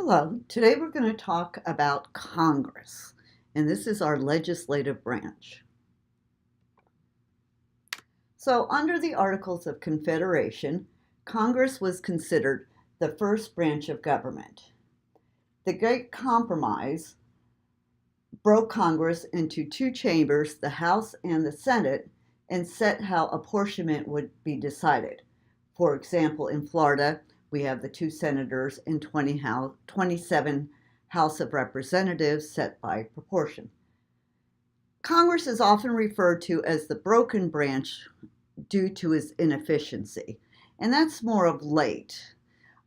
Hello, today we're going to talk about Congress, and this is our legislative branch. So, under the Articles of Confederation, Congress was considered the first branch of government. The Great Compromise broke Congress into two chambers, the House and the Senate, and set how apportionment would be decided. For example, in Florida, we have the two senators and 27 House of Representatives set by proportion. Congress is often referred to as the broken branch due to its inefficiency, and that's more of late.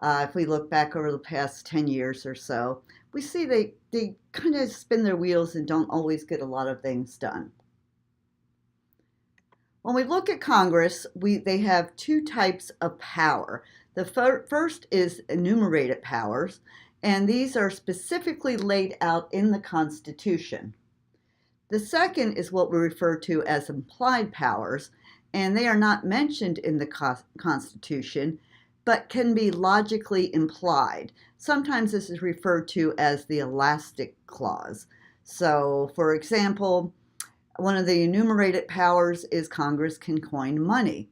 If we look back over the past 10 years or so, we see they kind of spin their wheels and don't always get a lot of things done. When we look at Congress, they have two types of power. The first is enumerated powers, and these are specifically laid out in the Constitution. The second is what we refer to as implied powers, and they are not mentioned in the Constitution, but can be logically implied. Sometimes this is referred to as the elastic clause. So, for example, one of the enumerated powers is Congress can coin money.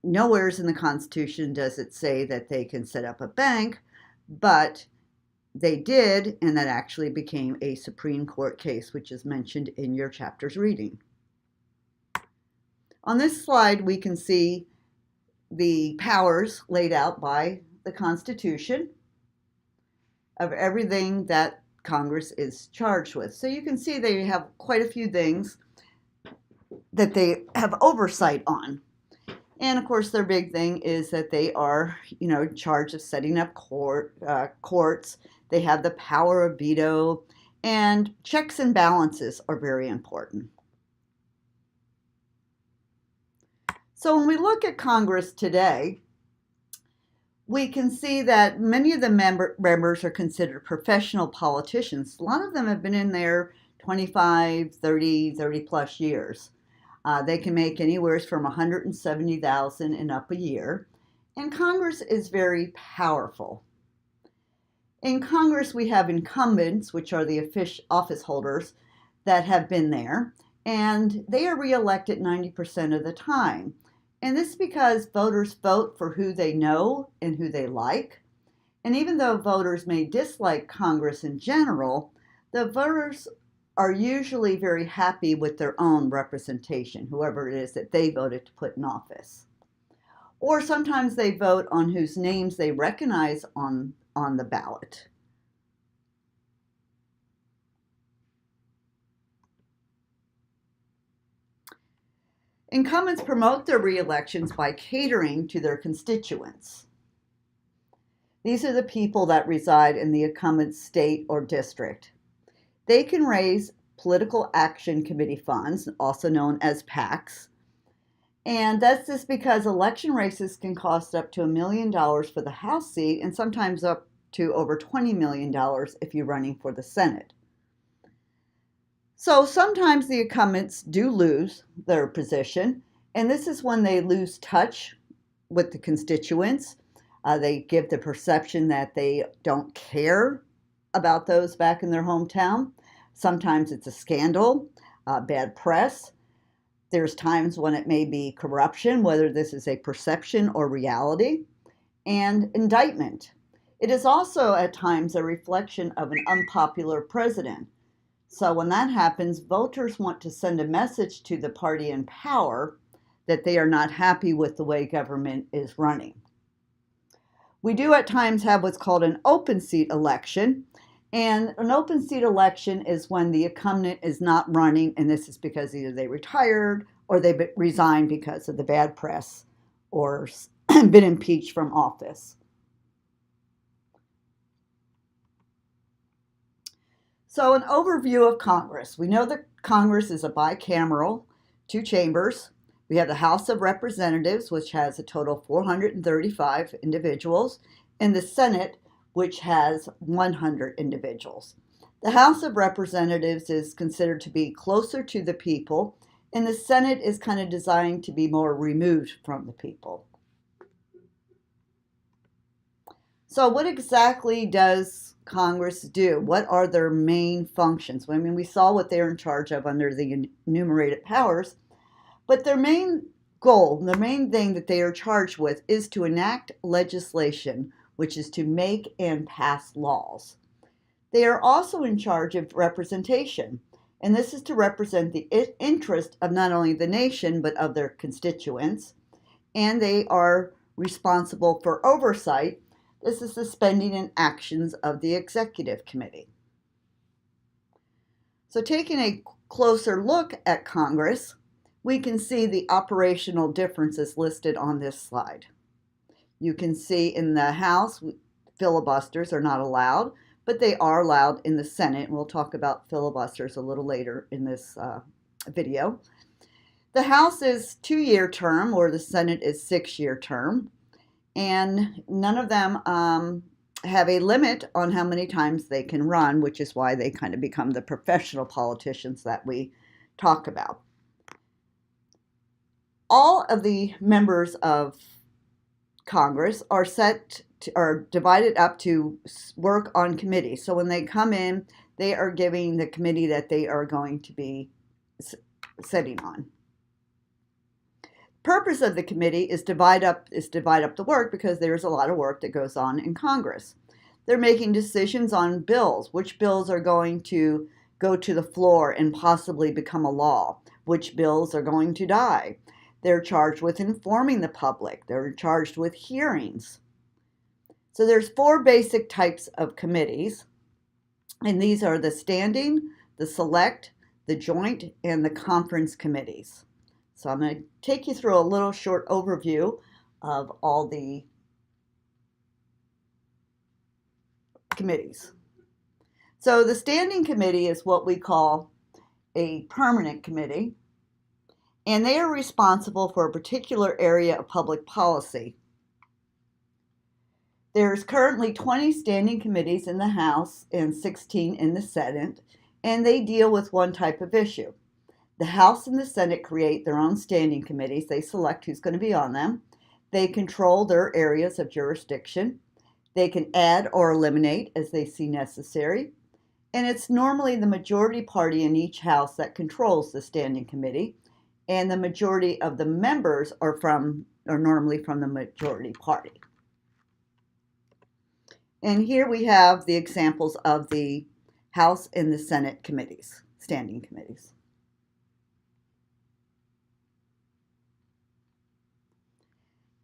Nowhere in the Constitution does it say that they can set up a bank, but they did, and that actually became a Supreme Court case, which is mentioned in your chapter's reading. On this slide, we can see the powers laid out by the Constitution of everything that Congress is charged with. So you can see they have quite a few things that they have oversight on. And of course, their big thing is that they are, charged of setting up courts. They have the power of veto, and checks and balances are very important. So when we look at Congress today, we can see that many of the members are considered professional politicians. A lot of them have been in there 25, 30 plus years. They can make anywhere from $170,000 and up a year. And Congress is very powerful. In Congress, we have incumbents, which are the office holders that have been there, and they are reelected 90% of the time. And this is because voters vote for who they know and who they like. And even though voters may dislike Congress in general, the voters are usually very happy with their own representation, whoever it is that they voted to put in office. Or sometimes they vote on whose names they recognize on the ballot. Incumbents promote their re-elections by catering to their constituents. These are the people that reside in the incumbent state or district. They can raise political action committee funds, also known as PACs, and that's just because election races can cost up to $1 million for the House seat and sometimes up to over $20 million if you're running for the Senate. So sometimes the incumbents do lose their position, and this is when they lose touch with the constituents. They give the perception that they don't care about those back in their hometown. Sometimes it's a scandal, bad press. There's times when it may be corruption, whether this is a perception or reality, and indictment. It is also at times a reflection of an unpopular president. So when that happens, voters want to send a message to the party in power that they are not happy with the way government is running. We do at times have what's called an open seat election. And an open seat election is when the incumbent is not running, and this is because either they retired or they resigned because of the bad press or been impeached from office. So an overview of Congress. We know that Congress is a bicameral, two chambers. We have the House of Representatives, which has a total of 435 individuals, and the Senate, which has 100 individuals. The House of Representatives is considered to be closer to the people, and the Senate is kind of designed to be more removed from the people. So what exactly does Congress do? What are their main functions? I mean, we saw what they're in charge of under the enumerated powers, but their main goal, the main thing that they are charged with is to enact legislation, which is to make and pass laws. They are also in charge of representation, and this is to represent the interest of not only the nation but of their constituents, and they are responsible for oversight. This is the spending and actions of the executive committee. So taking a closer look at Congress, we can see the operational differences listed on this slide. You can see in the House, filibusters are not allowed, but they are allowed in the Senate. We'll talk about filibusters a little later in this video. The House is 2-year term, or the Senate is 6-year term, and none of them have a limit on how many times they can run, which is why they kind of become the professional politicians that we talk about. All of the members of Congress are divided up to work on committees. So when they come in, they are giving the committee that they are going to be sitting on. Purpose of the committee is divide up the work, because there's a lot of work that goes on in Congress. They're making decisions on bills, which bills are going to go to the floor and possibly become a law, which bills are going to die. They're charged with informing the public. They're charged with hearings. So there's 4 basic types of committees, and these are the standing, the select, the joint, and the conference committees. So I'm going to take you through a little short overview of all the committees. So the standing committee is what we call a permanent committee, and they are responsible for a particular area of public policy. There's currently 20 standing committees in the House and 16 in the Senate, and they deal with one type of issue. The House and the Senate create their own standing committees. They select who's going to be on them. They control their areas of jurisdiction. They can add or eliminate as they see necessary. And it's normally the majority party in each house that controls the standing committee, and the majority of the members are normally from the majority party. And here we have the examples of the House and the Senate committees, standing committees.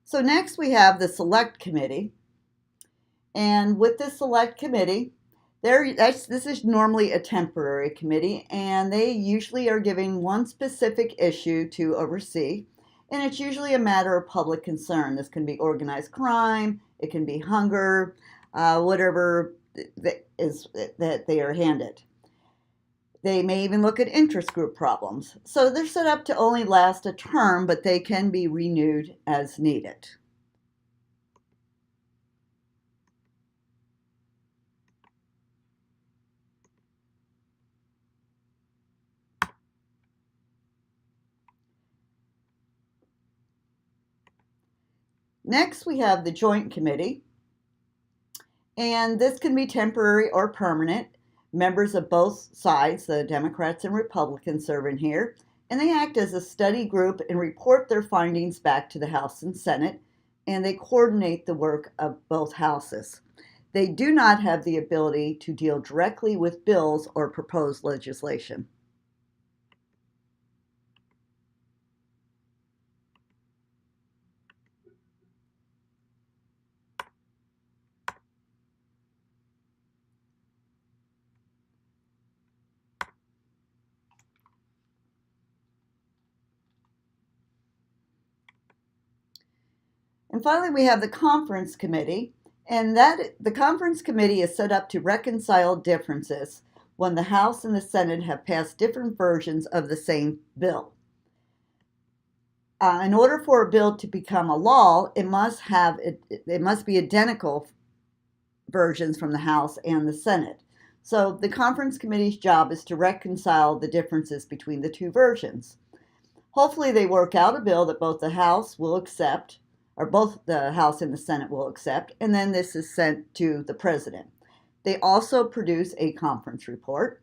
So next we have the Select Committee, and with the Select Committee, this is normally a temporary committee, and they usually are given one specific issue to oversee, and it's usually a matter of public concern. This can be organized crime, it can be hunger, whatever that they are handed. They may even look at interest group problems. So they're set up to only last a term, but they can be renewed as needed. Next, we have the Joint Committee, and this can be temporary or permanent. Members of both sides, the Democrats and Republicans, serve in here, and they act as a study group and report their findings back to the House and Senate, and they coordinate the work of both houses. They do not have the ability to deal directly with bills or proposed legislation. And finally, we have the Conference Committee, and the Conference Committee is set up to reconcile differences when the House and the Senate have passed different versions of the same bill. In order for a bill to become a law, it must be identical versions from the House and the Senate. So the Conference Committee's job is to reconcile the differences between the 2 versions. Hopefully they work out a bill that both the House will accept, or both the House and the Senate will accept, and then this is sent to the President. They also produce a conference report,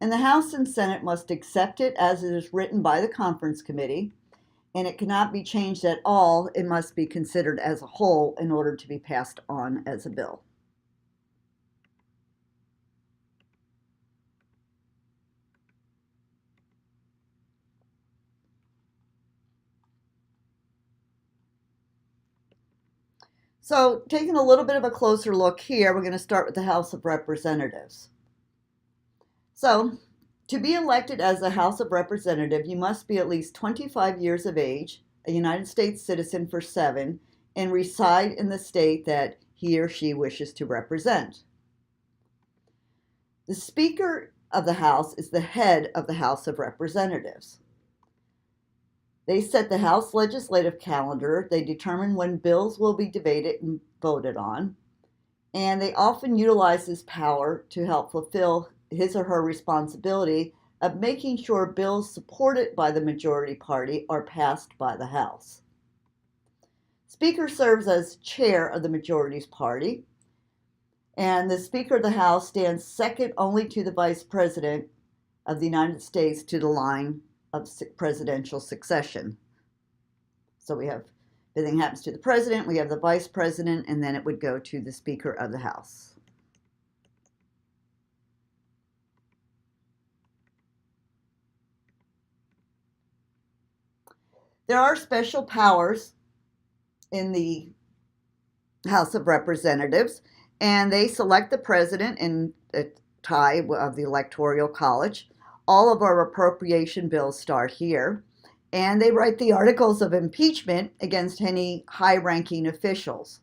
and the House and Senate must accept it as it is written by the conference committee, and it cannot be changed at all. It must be considered as a whole in order to be passed on as a bill. So, taking a little bit of a closer look here, we're going to start with the House of Representatives. So, to be elected as the House of Representative, you must be at least 25 years of age, a United States citizen for 7, and reside in the state that he or she wishes to represent. The Speaker of the House is the head of the House of Representatives. They set the House legislative calendar, they determine when bills will be debated and voted on, and they often utilize this power to help fulfill his or her responsibility of making sure bills supported by the majority party are passed by the House. Speaker serves as chair of the majority's party, and the Speaker of the House stands second only to the Vice President of the United States to the line of presidential succession. So we have, everything happens to the President, we have the Vice President, and then it would go to the Speaker of the House. There are special powers in the House of Representatives, and they select the President in a tie of the Electoral College. All of our appropriation bills start here, and they write the articles of impeachment against any high-ranking officials.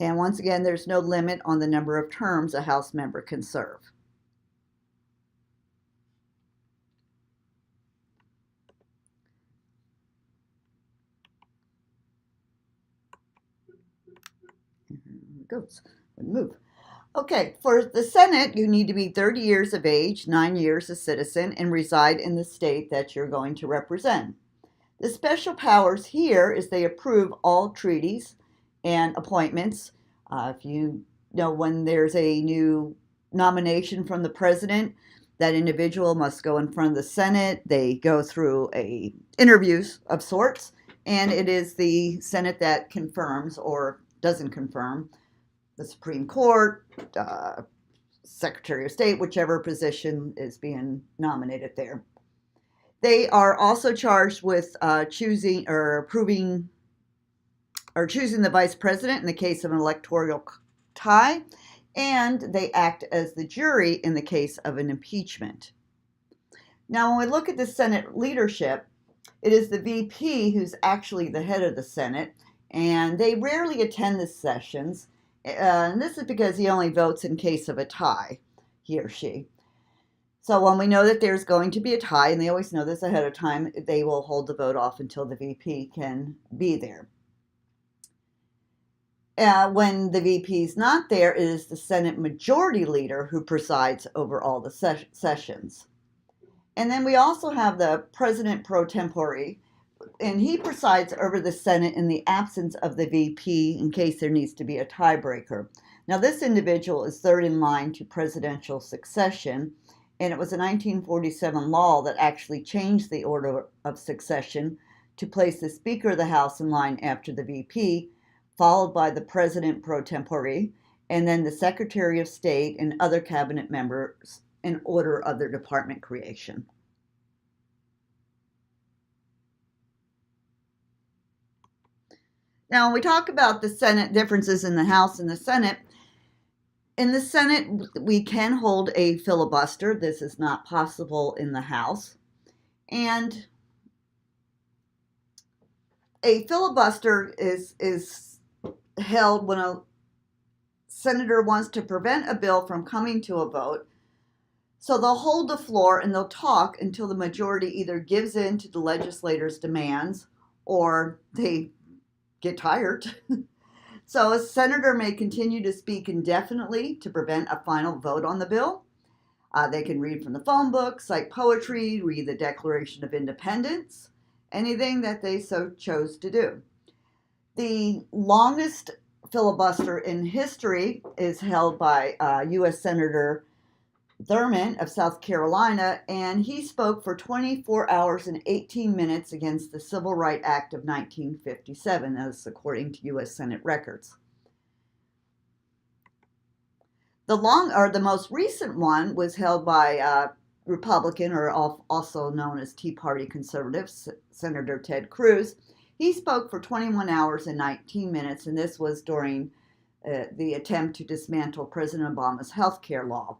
And once again, there's no limit on the number of terms a House member can serve. Here it goes. Move. Okay, for the Senate, you need to be 30 years of age, 9 years a citizen, and reside in the state that you're going to represent. The special powers here is they approve all treaties and appointments. If you know, when there's a new nomination from the President, that individual must go in front of the Senate. They go through interviews of sorts, and it is the Senate that confirms or doesn't confirm the Supreme Court, Secretary of State, whichever position is being nominated there. They are also charged with choosing or choosing the Vice President in the case of an electoral tie, and they act as the jury in the case of an impeachment. Now, when we look at the Senate leadership, it is the VP who's actually the head of the Senate, and they rarely attend the sessions. And this is because he only votes in case of a tie, he or she. So when we know that there's going to be a tie, and they always know this ahead of time, they will hold the vote off until the VP can be there. When the VP is not there, it is the Senate Majority Leader who presides over all the sessions. And then we also have the President pro tempore, and he presides over the Senate in the absence of the VP in case there needs to be a tiebreaker. Now, this individual is third in line to presidential succession, and it was a 1947 law that actually changed the order of succession to place the Speaker of the House in line after the VP, followed by the President pro tempore, and then the Secretary of State and other cabinet members in order of their department creation. Now, when we talk about the Senate differences in the House and the Senate, in the Senate, we can hold a filibuster. This is not possible in the House. And a filibuster is held when a senator wants to prevent a bill from coming to a vote. So they'll hold the floor and they'll talk until the majority either gives in to the legislator's demands or they get tired. So a senator may continue to speak indefinitely to prevent a final vote on the bill. They can read from the phone book, cite poetry, read the Declaration of Independence, anything that they so chose to do. The longest filibuster in history is held by U.S. Senator Thurman of South Carolina, and he spoke for 24 hours and 18 minutes against the Civil Rights Act of 1957, as according to U.S. Senate records. The most recent one was held by Republican, or also known as Tea Party conservative, Senator Ted Cruz. He spoke for 21 hours and 19 minutes, and this was during the attempt to dismantle President Obama's health care law.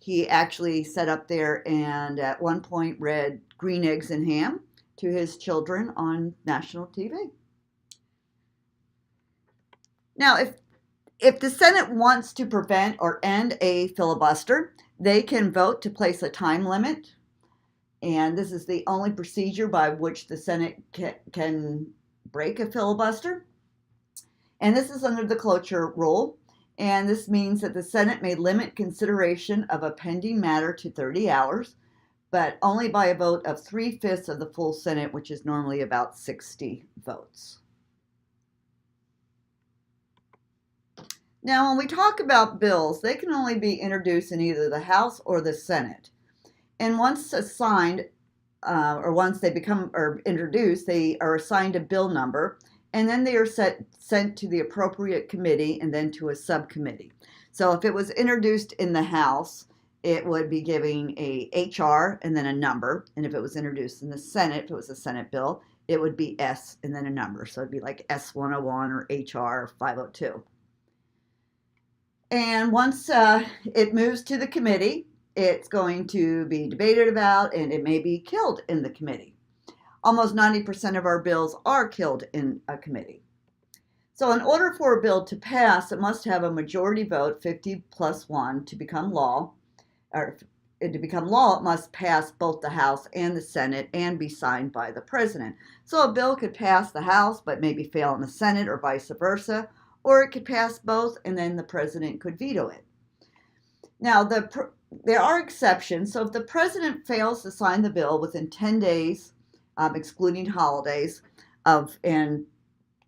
He actually sat up there and at one point read Green Eggs and Ham to his children on national TV. Now, if the Senate wants to prevent or end a filibuster, they can vote to place a time limit. And this is the only procedure by which the Senate can break a filibuster. And this is under the cloture rule. And this means that the Senate may limit consideration of a pending matter to 30 hours, but only by a vote of 3/5 of the full Senate, which is normally about 60 votes. Now, when we talk about bills, they can only be introduced in either the House or the Senate. And once assigned, or once they become or introduced, they are assigned a bill number, and then they are sent to the appropriate committee and then to a subcommittee. So if it was introduced in the House, it would be giving a HR and then a number. And if it was introduced in the Senate, if it was a Senate bill, it would be S and then a number. So it'd be like S101 or HR 502. And once it moves to the committee, it's going to be debated about, and it may be killed in the committee. Almost 90% of our bills are killed in a committee. So in order for a bill to pass, it must have a majority vote, 50 plus 1, to become law. Or to become law, it must pass both the House and the Senate and be signed by the President. So a bill could pass the House but maybe fail in the Senate or vice versa, or it could pass both and then the President could veto it. Now, there are exceptions. So if the President fails to sign the bill within 10 days, excluding holidays, and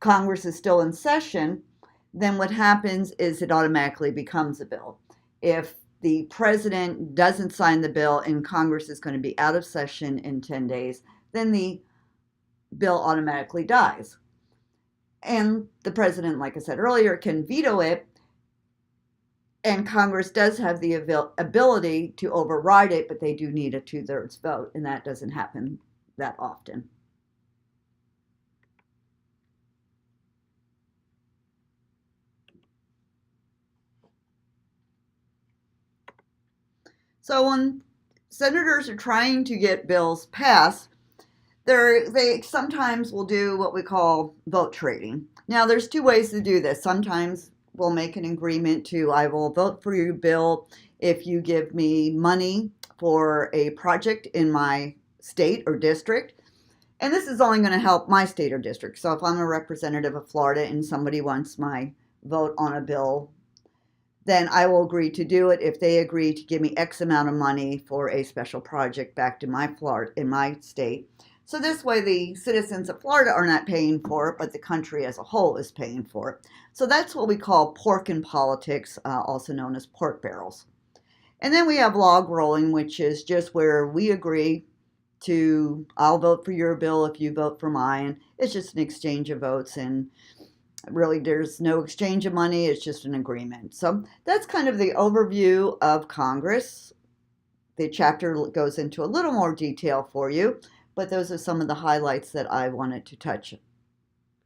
Congress is still in session, then what happens is it automatically becomes a bill. If the President doesn't sign the bill and Congress is going to be out of session in 10 days, then the bill automatically dies. And the President, like I said earlier, can veto it, and Congress does have the ability to override it, but they do need a 2/3 vote, and that doesn't happen that often. So when senators are trying to get bills passed, they sometimes will do what we call vote trading. Now, there's two ways to do this. Sometimes we'll make an agreement I will vote for your bill if you give me money for a project in my state or district. And this is only going to help my state or district. So if I'm a representative of Florida and somebody wants my vote on a bill, then I will agree to do it if they agree to give me X amount of money for a special project back to my Florida, in my state. So this way the citizens of Florida are not paying for it, but the country as a whole is paying for it. So that's what we call pork in politics, also known as pork barrels. And then we have log rolling, which is just where we agree to, I'll vote for your bill if you vote for mine. It's just an exchange of votes, and really there's no exchange of money. It's just an agreement. So that's kind of the overview of Congress. The chapter goes into a little more detail for you, but those are some of the highlights that I wanted to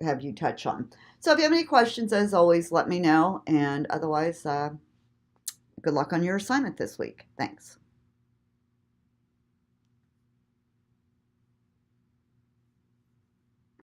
have you touch on. So if you have any questions, as always, let me know. And otherwise, good luck on your assignment this week. Thanks.